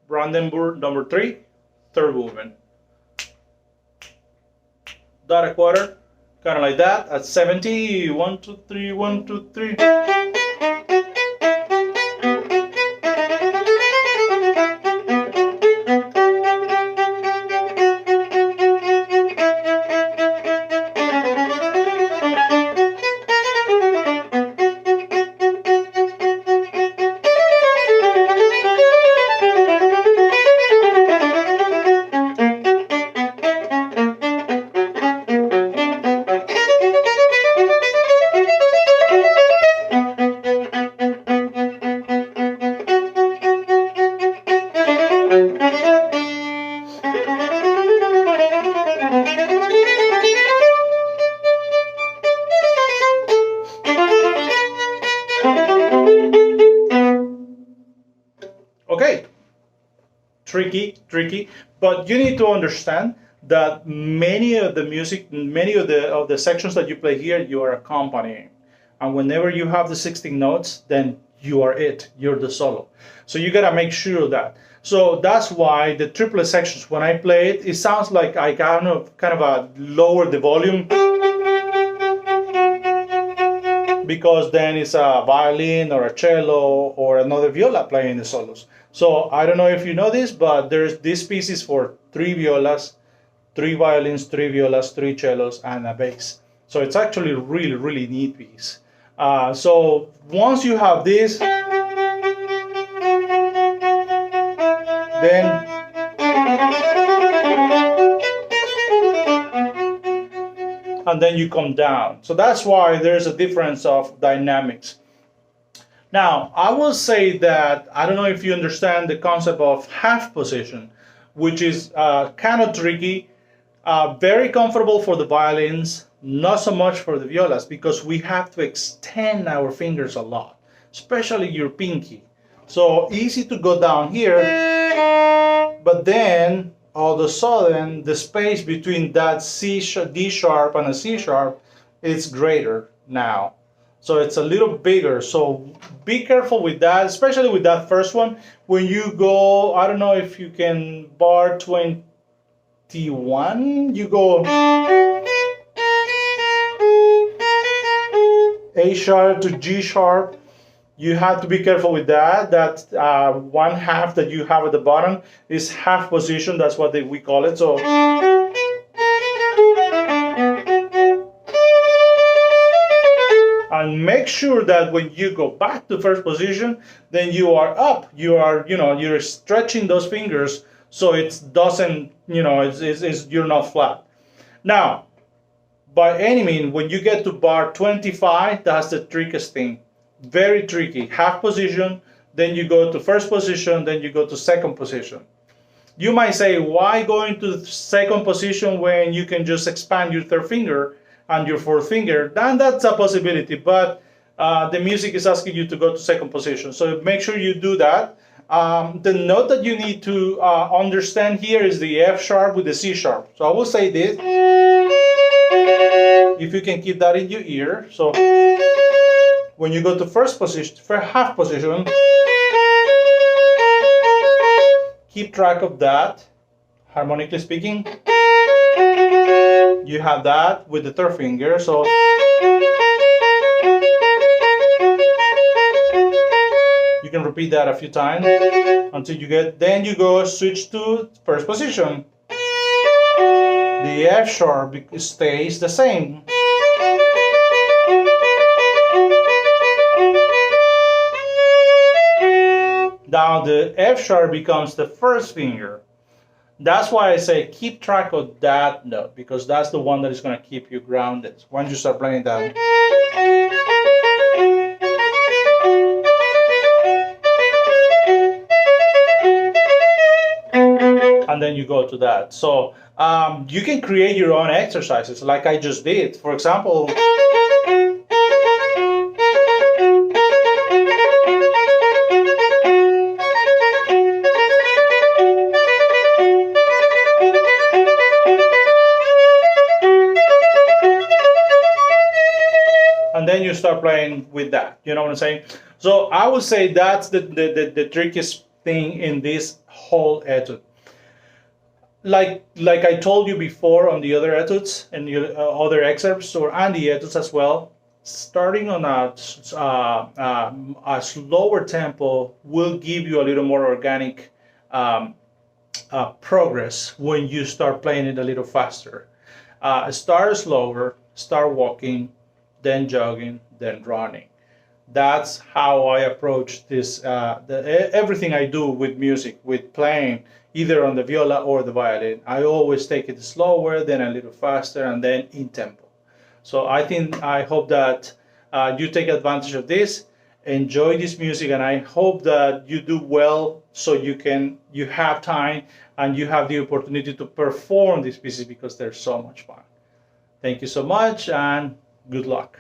Brandenburg No.3, third movement. Dot a quarter, kind of like that, at 70, 1, 2, 3, 1, 2, 3. Okay, tricky, but you need to understand that many of the music, many of the sections that you play here, you are accompanying, and whenever you have the 16 notes, then you are it, you're the solo. So you gotta make sure of that. So that's why the triplet sections, when I play it, it sounds like I kind of lower the volume, because then it's a violin or a cello or another viola playing the solos. So I don't know if you know this, but there's this piece is for 3 violas, 3 violins, 3 violas, 3 cellos, and a bass. So it's actually a really neat piece. So once you have this, then and then you come down. So that's why there's a difference of dynamics. Now, I will say that, I don't know if you understand the concept of half position, which is kind of tricky, very comfortable for the violins, not so much for the violas, because we have to extend our fingers a lot, especially your pinky. So easy to go down here, but then all of a sudden the space between that D sharp and a C sharp is greater now. So it's a little bigger. So be careful with that, especially with that first one. When you go, I don't know if you can bar 21, you go A sharp to G sharp. You have to be careful with that. That one half that you have at the bottom is half position. That's what we call it. So and make sure that when you go back to first position, then you are up. You are, you're stretching those fingers so it doesn't, you're not flat. Now, by any means, when you get to bar 25, that's the trickiest thing. Very tricky. Half position, then you go to first position, then you go to second position. You might say, why going to second position when you can just expand your third finger and your fourth finger? Then that's a possibility, but the music is asking you to go to second position. So make sure you do that. The note that you need to understand here is the F sharp with the C sharp. So I will say this, if you can keep that in your ear. So when you go to first position, for half position, keep track of that, harmonically speaking. You have that with the third finger, so you can repeat that a few times until you get, then you go switch to first position. The F sharp stays the same. Now the F sharp becomes the first finger. That's why I say keep track of that note, because that's the one that is going to keep you grounded once you start playing that. And then you go to that. So you can create your own exercises like I just did. For example, and then you start playing with that. You know what I'm saying? So I would say that's the trickiest thing in this whole etude. Like I told you before on the other etudes and the other excerpts, or and the etudes as well, starting on a slower tempo will give you a little more organic progress when you start playing it a little faster. Start slower, start walking, then jogging, then running. That's how I approach this. Everything I do with music, with playing, either on the viola or the violin, I always take it slower, then a little faster, and then in tempo. So I hope that you take advantage of this, enjoy this music, and I hope that you do well, so you have time and you have the opportunity to perform these pieces because they're so much fun. Thank you so much, and good luck.